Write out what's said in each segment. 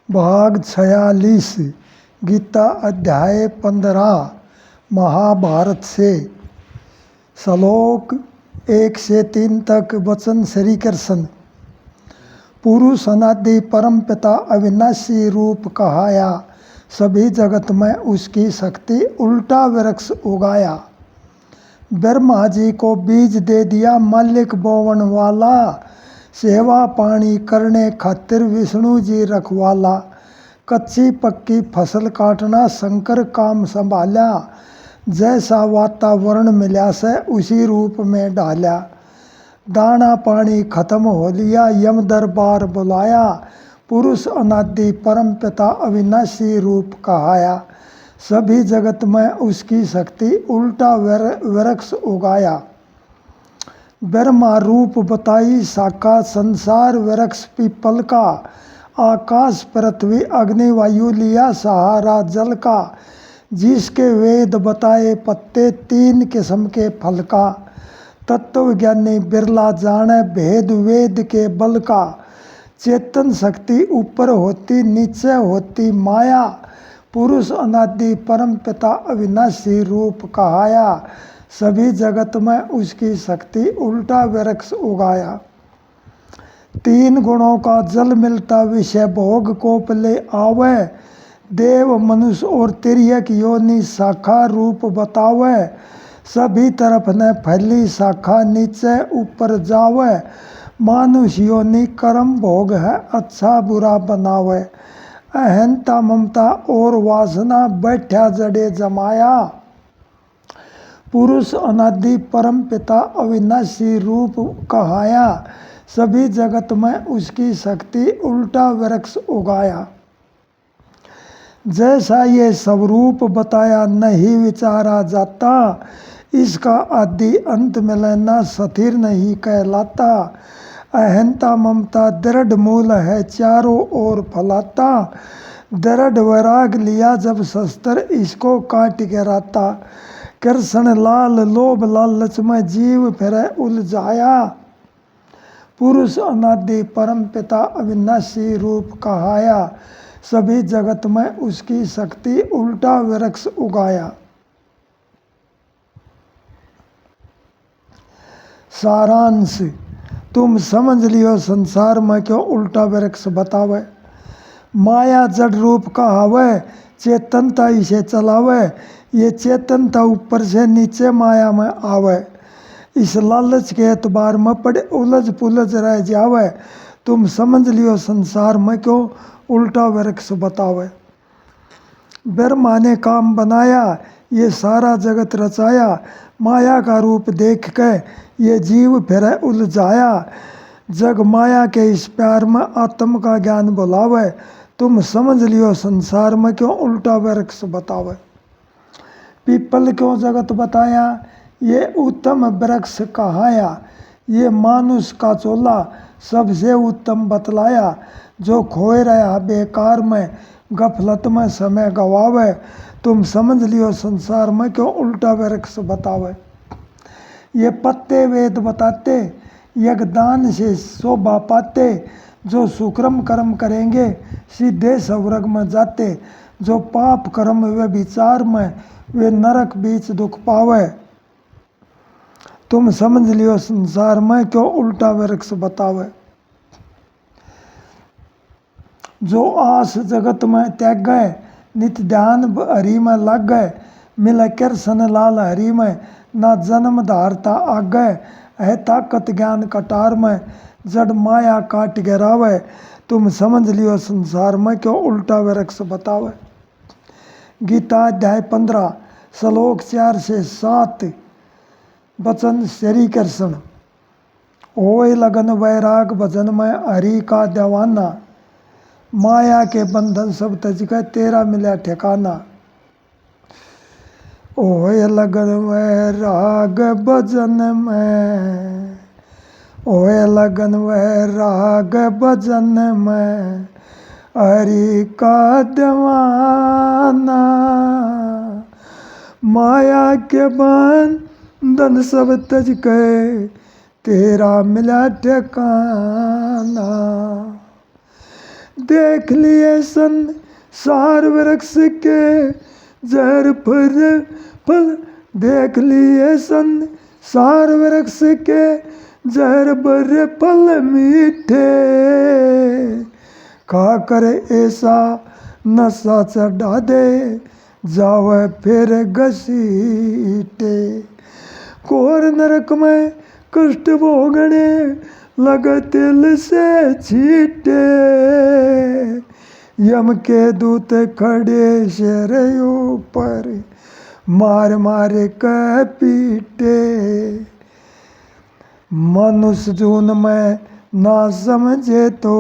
भाग 46 गीता अध्याय 15 महाभारत से श्लोक 1 से 3 तक वचन श्री कृष्ण। पुरुष अनादि परम पिता अविनाशी रूप कहाया, सभी जगत में उसकी शक्ति उल्टा वृक्ष उगाया। ब्रह्मा जी को बीज दे दिया मालिक बोवन वाला, सेवा पानी करने खातिर विष्णु जी रखवाला। कच्ची पक्की फसल काटना शंकर काम संभाला, जैसा वातावरण मिला से उसी रूप में डाला। दाना पानी खत्म हो लिया, यम दरबार बुलाया, पुरुष अनादि परम पिता अविनाशी रूप कहाया। सभी जगत में उसकी शक्ति उल्टा वृक्ष उगाया। ब्रह्मा रूप बताई शाखा, संसार वृक्ष पीपल का, आकाश पृथ्वी अग्नि वायु लिया सहारा जल का। जिसके वेद बताए पत्ते, 3 किस्म के फल का। तत्वज्ञानी बिरला जाने भेद वेद के बल का। चेतन शक्ति ऊपर होती नीचे होती माया, पुरुष अनादि परम पिता अविनाशी रूप कहाया। सभी जगत में उसकी शक्ति उल्टा वृक्ष उगाया। 3 गुणों का जल मिलता विषय भोग कोप ले आवे, देव मनुष्य और तिर्यक योनि शाखा रूप बतावे। सभी तरफ न फैली शाखा नीचे ऊपर जावे, मानुष योनि कर्म भोग है अच्छा बुरा बनावे। अहंता ममता और वासना बैठा जड़े जमाया, पुरुष अनादि परम पिता अविनाशी रूप कहाया। सभी जगत में उसकी शक्ति उल्टा वृक्ष उगाया। जैसा ये सब रूप बताया नहीं विचारा जाता, इसका आदि अंत मिलना स्थिर नहीं कहलाता। अहंता ममता दृढ़ मूल है चारों ओर फैलाता, दृढ़ वैराग लिया जब शस्त्र इसको काट गिराता। कृष्ण लाल लोभ लालच में जीव फिर उलझाया, पुरुष अनादि परम पिता अविनाशी रूप कहाया। सभी जगत में उसकी शक्ति उल्टा वृक्ष उगाया। सारांश, तुम समझ लियो संसार में क्यों उल्टा वृक्ष बतावे। माया जड़ रूप कहावे, चेतनता इसे चलावे। ये चेतनता ऊपर से नीचे माया में आवे, इस लालच के एतबार में पड़े उलझ पुलझ रह जावे। तुम समझ लियो संसार में क्यों उल्टा वृक्ष बतावे। ब्रह्मा ने काम बनाया, ये सारा जगत रचाया, माया का रूप देख के ये जीव फिर उलझाया। जग माया के इस प्यार में आत्म का ज्ञान बुलावे। तुम समझ लियो संसार में क्यों उल्टा वृक्ष बतावे। पीपल क्यों जगत बताया, ये उत्तम वृक्ष कहाया। ये मानुष का चोला सबसे उत्तम बतलाया, जो खोए रहा बेकार में गफलत में समय गवावे। तुम समझ लियो संसार में क्यों उल्टा वृक्ष बतावे। ये पत्ते वेद बताते, यज्ञदान से शोभा पाते। जो सुक्रम कर्म करेंगे सीधे स्वर्ग में जाते, जो पाप कर्म वे विचार में वे नरक बीच दुख पावे। तुम समझ लियो संसार में क्यों उल्टा वृक्ष बतावे। जो आस जगत में त्याग गए, नित्य ध्यान हरि में लग गए। मिले कृष्ण लाल हरि में, ना जन्म धारता आ गए। है ताकत ज्ञान कटार में, जड़ माया काट गिरावे। तुम समझ लियो संसार में क्यों उल्टा वृक्ष बतावे। गीता अध्याय 15 श्लोक 4 से 7 वचन श्री कृष्ण। होए लगन वैराग भजन में हरि का दीवाना, माया के बंधन सब तज के तेरा मिला ठिकाना। होए लगन वैराग भजन में, होए लगन वैराग भजन में हरि का दीवाना। माया के बंधन सब तज के तेरा मिला ठिकाना। देख लिए संसार वृक्ष के जहर फल, देख लिए संसार वृक्ष के जहर भरे फल मीठे, खाकर ऐसा नशा चढ़ा दे जावे फिर घसीटे, घोर नरक में कष्ट भोगने लगे तिल से छीटे, यम के दूत खड़े शेर ऊपर मार मार के पीटे, मनुष्य जून में ना समझे तो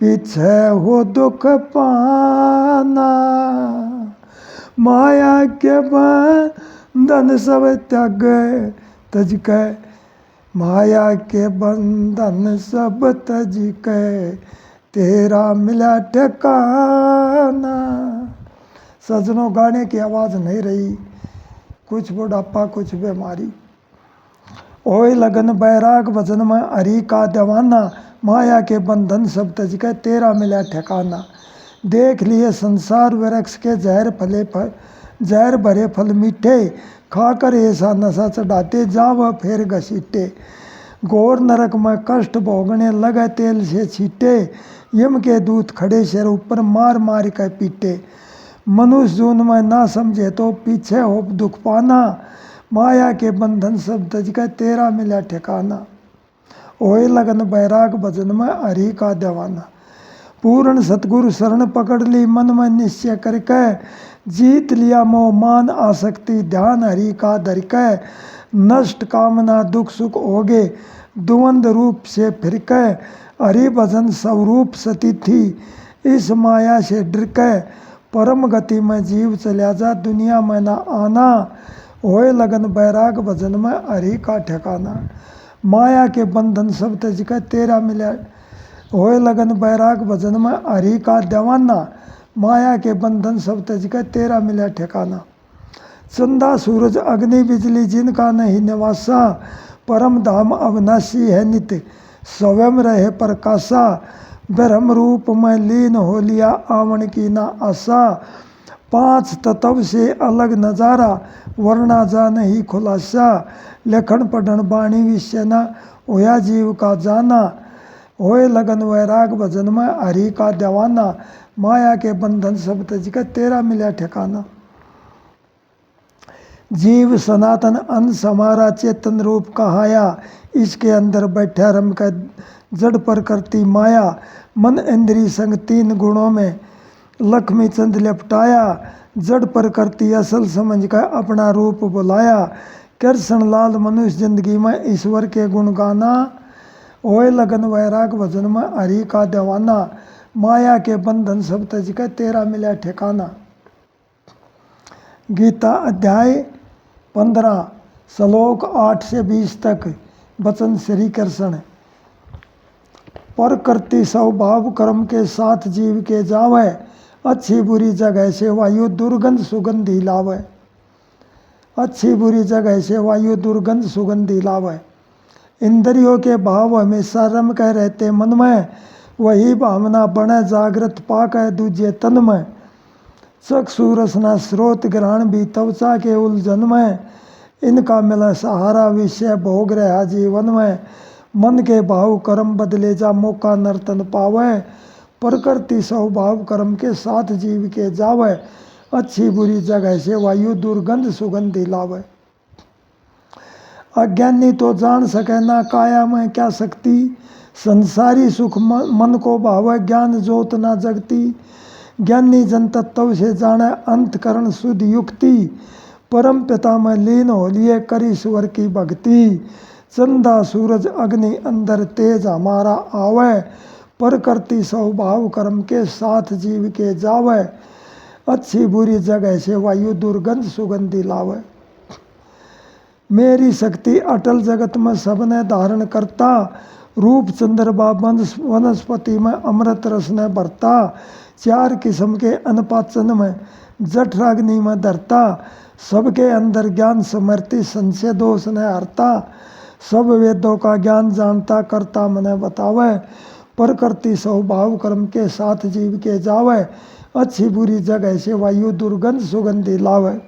पीछे हो दुख पाना, माया के बंधन सब त्याग तज के, माया के बंधन सब तज के तेरा मिला ठिकाना। सजनों गाने की आवाज़ नहीं रही, कुछ बुढ़ापा कुछ बीमारी, ओए लगन बैराग भजन में हरि का दीवाना, माया के बंधन सब तज के तेरा मिला ठिकाना, देख लिए संसार वृक्ष के जहर भरे फल मीठे, खाकर ऐसा नशा चढ़ाते जाव फिर घसीटे, घोर नरक में कष्ट भोगने लगे तेल से छीटे, यम के दूत खड़े शेर ऊपर मार मार कर पीटे, मनुष्य जून में ना समझे तो पीछे हो दुख पाना, माया के बंधन सब तज के तेरा मिला ठिकाना, ओए लगन बैराग भजन में हरि का दीवाना, पूर्ण सतगुरु शरण पकड़ ली मन में निश्चय करके, जीत लिया मोह मान आसक्ति ध्यान हरि का धर के, नष्ट कामना दुख सुख होगे द्वंद रूप से फिर के, हरि भजन स्वरूप सती थी इस माया से डर के, परम गति में जीव चला जा दुनिया में ना आना, होए लगन बैराग भजन में हरि का ठिकाना, माया के बंधन सब तज के तेरा मिला, होए लगन बैराग भजन में हरि का दीवाना, माया के बंधन सब तज के तेरा मिला ठिकाना, चंदा सूरज अग्नि बिजली जिनका नहीं निवासा, परम धाम अविनाशी है नित्य स्वयं रहे प्रकाशा, ब्रह्म रूप में लीन हो लिया आवन की ना आशा, पांच तत्व से अलग नजारा वरना जा नहीं खुलासा, लेखन पढ़न बाणी विषय न होया जीव का जाना, होए लगन वैराग भजन में हरि का दीवाना, माया के बंधन सब तज के तेरा मिला ठिकाना, जीव सनातन अंश हमारा चेतन रूप कहाया, इसके अंदर बैठा रम का जड़ पर करती माया, मन इंद्री संग तीन गुणों में लक्ष्मी चंद लपटाया, जड़ पर करती असल समझ का अपना रूप बुलाया, कृष्ण लाल मनुष्य जिंदगी में ईश्वर के गुण गाना, ओए लगन वैराग भजन में हरि का दीवाना, माया के बंधन सब तज के तेरा मिला ठिकाना। गीता अध्याय 15 श्लोक 8 से 20 तक वचन श्री कृष्ण, प्रकृति स्वभाव कर्म के साथ जीव के जावे, अच्छी बुरी जगह से वायु दुर्गंध सुगंधी लावे, अच्छी बुरी जगह से वायु दुर्गंध सुगंधी लावे, इंद्रियों के भाव हमेशा रम कह रहते मन में, वही भावना बने जागृत पाक है दूजे तन में, चक्षु रसना स्रोत ग्रहण भी त्वचा के उलझन में, इनका मिला सहारा विषय भोग रहा जीवन में, मन के भाव कर्म बदले जा मौका नर्तन पावे, प्रकृति स्वभाव कर्म के साथ जीव के जावे, अच्छी बुरी जगह से वायु दुर्गंध सुगंधी लावे, अज्ञानी तो जान सके ना काया में क्या शक्ति, संसारी सुख मन को भावे ज्ञान जोत ना जगती, ज्ञानी जन तत्व से जाने अंतकरण शुद्ध युक्ति, परम पिता में लीन हो लिए करी स्वर की भक्ति, चंदा सूरज अग्नि अंदर तेज हमारा आवे, प्रकृति स्वभाव कर्म के साथ जीव के जावे, अच्छी बुरी जगह से वायु दुर्गंध सुगंधी लावे, मेरी शक्ति अटल जगत में सबने धारण करता, रूप चंद्रमा वनस्पति में अमृत रस ने भरता, चार किस्म के अनपाचन में जठराग्नि में धरता, सबके अंदर ज्ञान समृति संशय दोष ने हरता, सब वेदों का ज्ञान जानता करता मने बतावे, प्रकृति स्वभाव कर्म के साथ जीव के जावे, अच्छी बुरी जगह से वायु दुर्गंध सुगंधी लावे।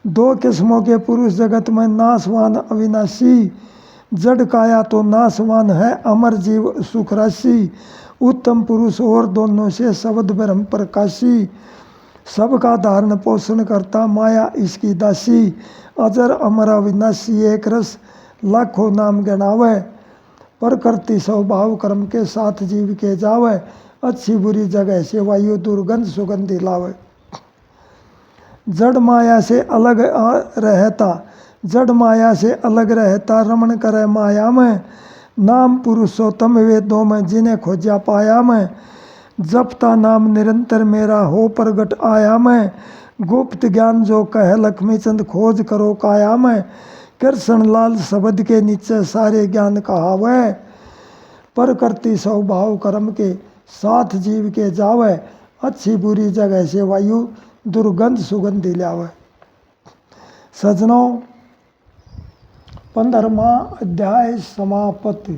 दो किस्मों के पुरुष जगत में, नाशवान अविनाशी, जड़ काया तो नाशवान है, अमर जीव सुख राशि। उत्तम पुरुष और दोनों से शब्द ब्रह्म प्रकाशी, सबका धारण पोषण करता माया इसकी दासी। अजर अमर अविनाशी एक रस, लाखों नाम गणावे, प्रकृति स्वभाव कर्म के साथ जीव के जावे, अच्छी बुरी जगह से वायु दुर्गंध सुगंधी लावे। जड़ माया से अलग रहता, जड़ माया से अलग रहता, रमण करे माया में, नाम पुरुषोत्तम वेदों में जिन्हें खोजा पाया मैं। जपता नाम निरंतर मेरा हो प्रगट आया मैं, गुप्त ज्ञान जो कहे लक्ष्मी चंद खोज करो काया मैं। कृष्ण लाल शब्द के नीचे सारे ज्ञान कहावे, प्रकृति स्वभाव कर्म के साथ जीव के जावे, अच्छी बुरी जगह से वायु दुर्गंध सुगंधी लावे। सजनों, 15वां अध्याय समाप्त।